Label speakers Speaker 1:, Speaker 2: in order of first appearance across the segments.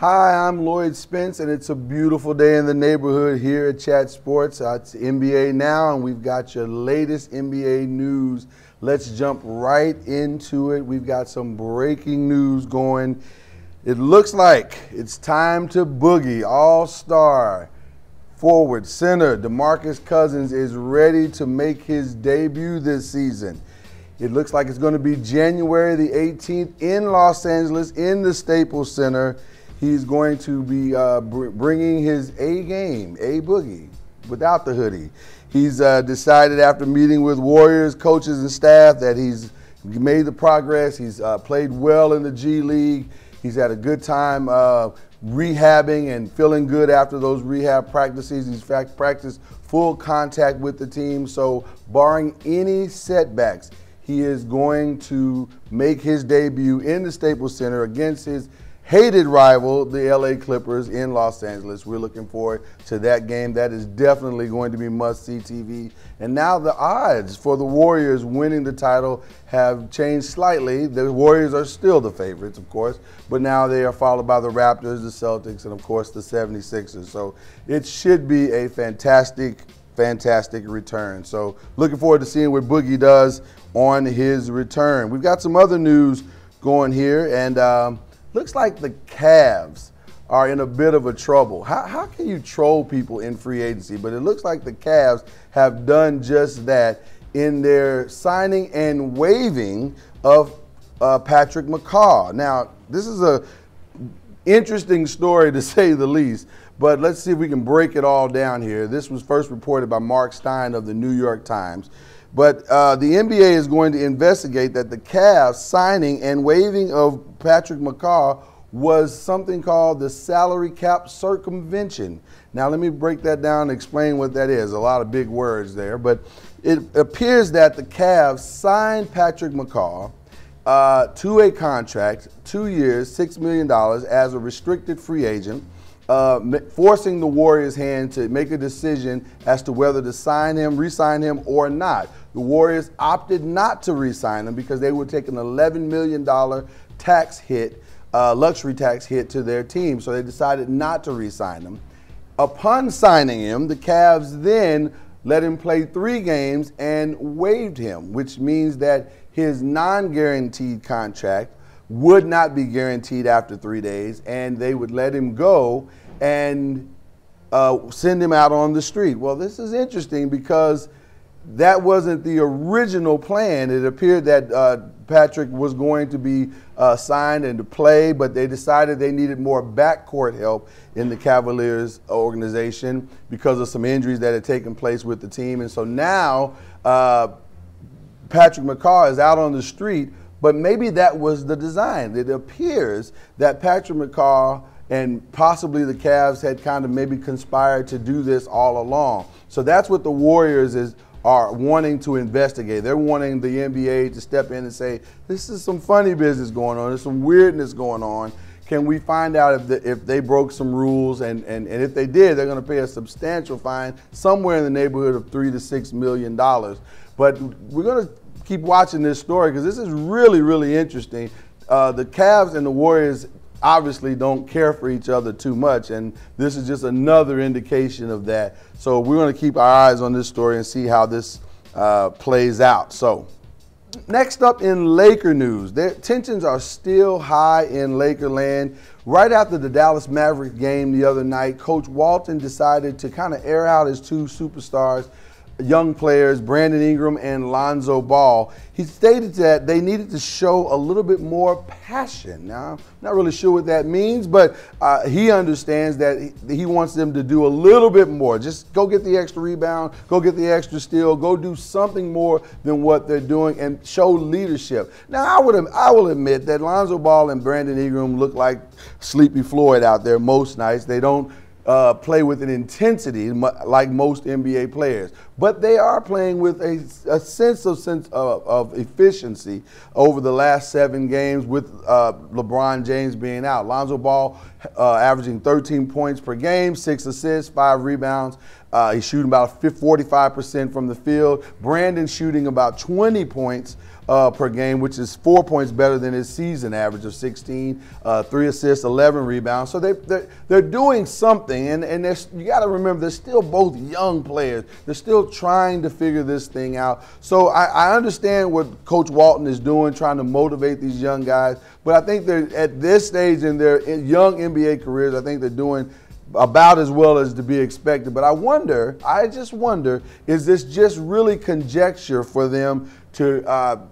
Speaker 1: Hi, I'm Lloyd Spence, and it's a beautiful day in the neighborhood here at Chat Sports. It's NBA Now, and we've got your latest NBA news. Let's jump right into it. We've got some breaking news going. It looks like it's time to Boogie, all-star forward center DeMarcus Cousins is ready to make his debut this season. It looks like it's going to be January the 18th in Los Angeles in the Staples Center. He's going to be bringing his A game, A Boogie, without the hoodie. He's decided after meeting with Warriors coaches and staff that he's made the progress. He's played well in the G League. He's had a good time rehabbing and feeling good after those rehab practices. He's practiced full contact with the team. So barring any setbacks, he is going to make his debut in the Staples Center against his hated rival, the LA Clippers in Los Angeles. We're looking forward to that game. That is definitely going to be must-see TV. And now the odds for the Warriors winning the title have changed slightly. The Warriors are still the favorites, of course, but now they are followed by the Raptors, the Celtics, and of course the 76ers. So it should be a fantastic return. So looking forward to seeing what Boogie does on his return. We've got some other news going here, and looks like the Cavs are in a bit of a trouble. How can you troll people in free agency? But it looks like the Cavs have done just that in their signing and waiving of Patrick McCaw. Now, this is a interesting story to say the least, but let's see if we can break it all down here. This was first reported by Mark Stein of the New York Times. But the NBA is going to investigate that the Cavs signing and waiving of Patrick McCaw was something called the salary cap circumvention. Now, let me break that down and explain what that is. A lot of big words there. But it appears that the Cavs signed Patrick McCaw to a contract, 2 years, $6 million, as a restricted free agent, forcing the Warriors' hand to make a decision as to whether to sign him, re-sign him, or not. The Warriors opted not to re-sign him because they would take an $11 million tax hit, luxury tax hit to their team. So they decided not to re-sign him. Upon signing him, the Cavs then let him play 3 games and waived him, which means that his non-guaranteed contract would not be guaranteed after 3 days, and they would let him go and send him out on the street. Well, this is interesting because that wasn't the original plan. It appeared that Patrick was going to be signed and to play, but they decided they needed more backcourt help in the Cavaliers organization because of some injuries that had taken place with the team. And so now Patrick McCaw is out on the street, but maybe that was the design. It appears that Patrick McCaw and possibly the Cavs had kind of maybe conspired to do this all along. So that's what the Warriors are wanting to investigate. They're wanting the NBA to step in and say, this is some funny business going on. There's some weirdness going on. Can we find out if they broke some rules? And if they did, they're going to pay a substantial fine, somewhere in the neighborhood of $3 to $6 million. But we're going to keep watching this story because this is really, really interesting. The Cavs and the Warriors obviously don't care for each other too much, and this is just another indication of that. So we're going to keep our eyes on this story and see how this plays out. So next up in Laker news, their tensions are still high in Lakerland. Right after the Dallas Mavericks game the other night, Coach Walton decided to kind of air out his 2 superstars, young players, Brandon Ingram and Lonzo Ball. He stated that they needed to show a little bit more passion. Now, I'm not really sure what that means, but he understands that he wants them to do a little bit more. Just go get the extra rebound, go get the extra steal, go do something more than what they're doing and show leadership. Now, I will admit that Lonzo Ball and Brandon Ingram look like Sleepy Floyd out there most nights. They don't play with an intensity like most NBA players, but they are playing with a sense of efficiency over the last 7 games with LeBron James being out. Lonzo Ball averaging 13 points per game, 6 assists, 5 rebounds. He's shooting about 45% from the field. Brandon's shooting about 20 points per game, which is 4 points better than his season average of 16, 3 assists, 11 rebounds. So they're doing something, and you got to remember they're still both young players. They're still trying to figure this thing out. So I understand what Coach Walton is doing, trying to motivate these young guys. But I think they're at this stage in their young NBA careers, I think they're doing about as well as to be expected. But I just wonder, is this just really conjecture for them to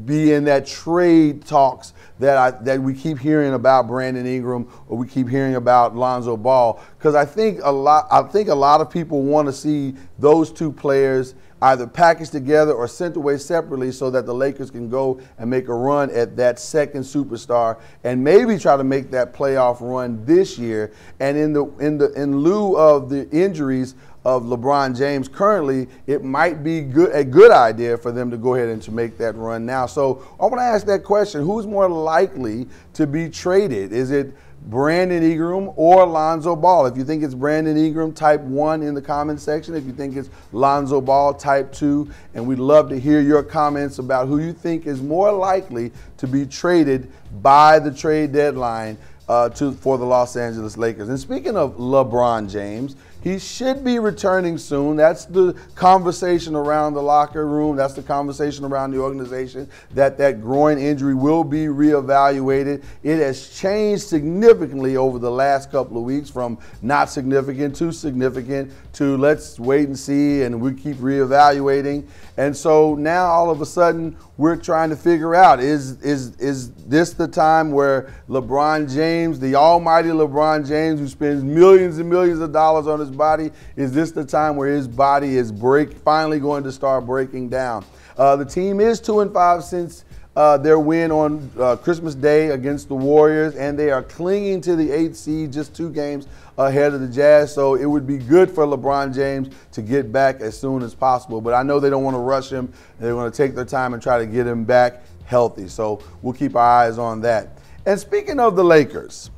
Speaker 1: be in that trade talks that we keep hearing about Brandon Ingram, or we keep hearing about Lonzo Ball? Because I think a lot of people want to see those two players either packaged together or sent away separately so that the Lakers can go and make a run at that second superstar and maybe try to make that playoff run this year. And in lieu of the injuries of LeBron James currently, it might be a good idea for them to go ahead and to make that run now. So I want to ask that question: who's more likely to be traded? Is it Brandon Ingram or Lonzo Ball? If you think it's Brandon Ingram, type 1 in the comment section. If you think it's Lonzo Ball, type 2. And we'd love to hear your comments about who you think is more likely to be traded by the trade deadline for the Los Angeles Lakers. And speaking of LeBron James, he should be returning soon. That's the conversation around the locker room. That's the conversation around the organization, that groin injury will be reevaluated. It has changed significantly over the last couple of weeks, from not significant to let's wait and see, and we keep reevaluating. And so now all of a sudden we're trying to figure out, is this the time where LeBron James, the almighty LeBron James, who spends millions and millions of dollars on his body, is this the time where his body is finally going to start breaking down? The team is 2-5 since their win on Christmas Day against the Warriors, and they are clinging to the 8th seed, just 2 games ahead of the Jazz. So it would be good for LeBron James to get back as soon as possible. But I know they don't want to rush him. They're going to take their time and try to get him back healthy. So we'll keep our eyes on that. And speaking of the Lakers,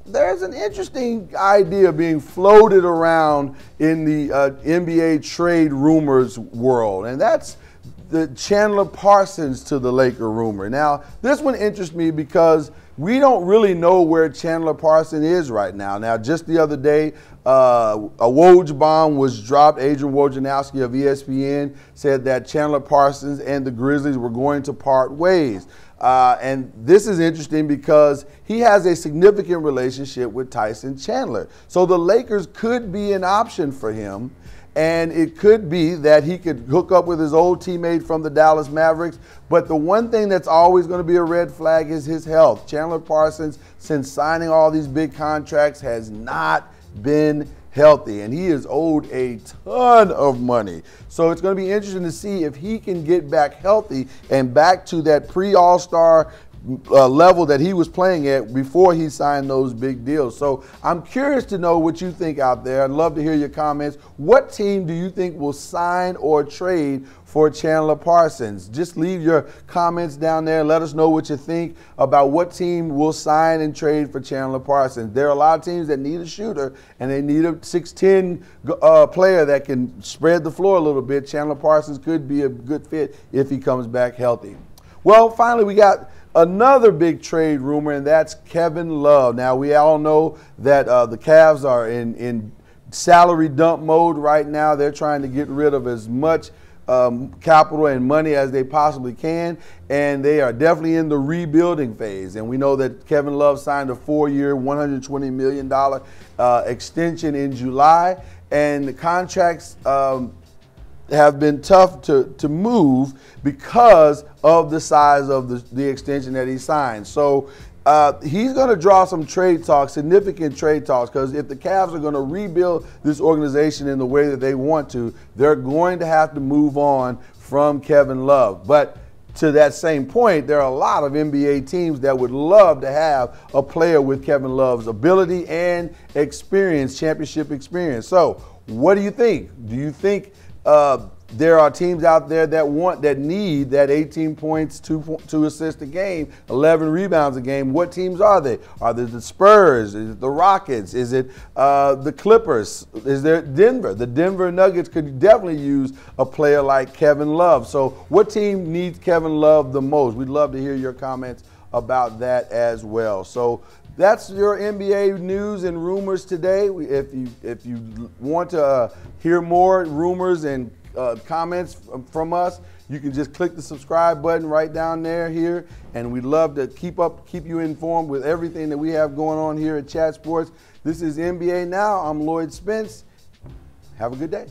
Speaker 1: there's an interesting idea being floated around in the NBA trade rumors world, and that's the Chandler Parsons to the Laker rumor. Now, this one interests me because we don't really know where Chandler Parsons is right now. Now, just the other day, a Woj bomb was dropped. Adrian Wojnarowski of ESPN said that Chandler Parsons and the Grizzlies were going to part ways. And this is interesting because he has a significant relationship with Tyson Chandler. So the Lakers could be an option for him. And it could be that he could hook up with his old teammate from the Dallas Mavericks. But the one thing that's always going to be a red flag is his health. Chandler Parsons, since signing all these big contracts, has not been healthy, and he is owed a ton of money. So it's going to be interesting to see if he can get back healthy and back to that pre-All-Star level that he was playing at before he signed those big deals. So I'm curious to know what you think out there. I'd love to hear your comments. What team do you think will sign or trade for Chandler Parsons? Just leave your comments down there. Let us know what you think about what team will sign and trade for Chandler Parsons. There are a lot of teams that need a shooter, and they need a 6'10" player that can spread the floor a little bit. Chandler Parsons could be a good fit if he comes back healthy. Well, finally, we got another big trade rumor, and that's Kevin Love. Now, we all know that the Cavs are in salary dump mode right now. They're trying to get rid of as much capital and money as they possibly can, and they are definitely in the rebuilding phase. And we know that Kevin Love signed a 4-year, $120 million extension in July, and the contracts have been tough to move because of the size of the extension that he signed. So he's going to draw some trade talks, significant trade talks, because if the Cavs are going to rebuild this organization in the way that they want to, they're going to have to move on from Kevin Love. But to that same point, there are a lot of NBA teams that would love to have a player with Kevin Love's ability and experience, championship experience. So what do you think? Do you think there are teams out there that need that 18 points, 2 assists a game, 11 rebounds a game. What teams are they? Are they the Spurs? Is it the Rockets? Is it the Clippers? Is there Denver? The Denver Nuggets could definitely use a player like Kevin Love. So what team needs Kevin Love the most? We'd love to hear your comments about that as well. So that's your NBA news and rumors today. If you want to hear more rumors and comments from us, you can just click the subscribe button right down there here, and we'd love to keep you informed with everything that we have going on here at Chat Sports. This is NBA Now. I'm Lloyd Spence. Have a good day.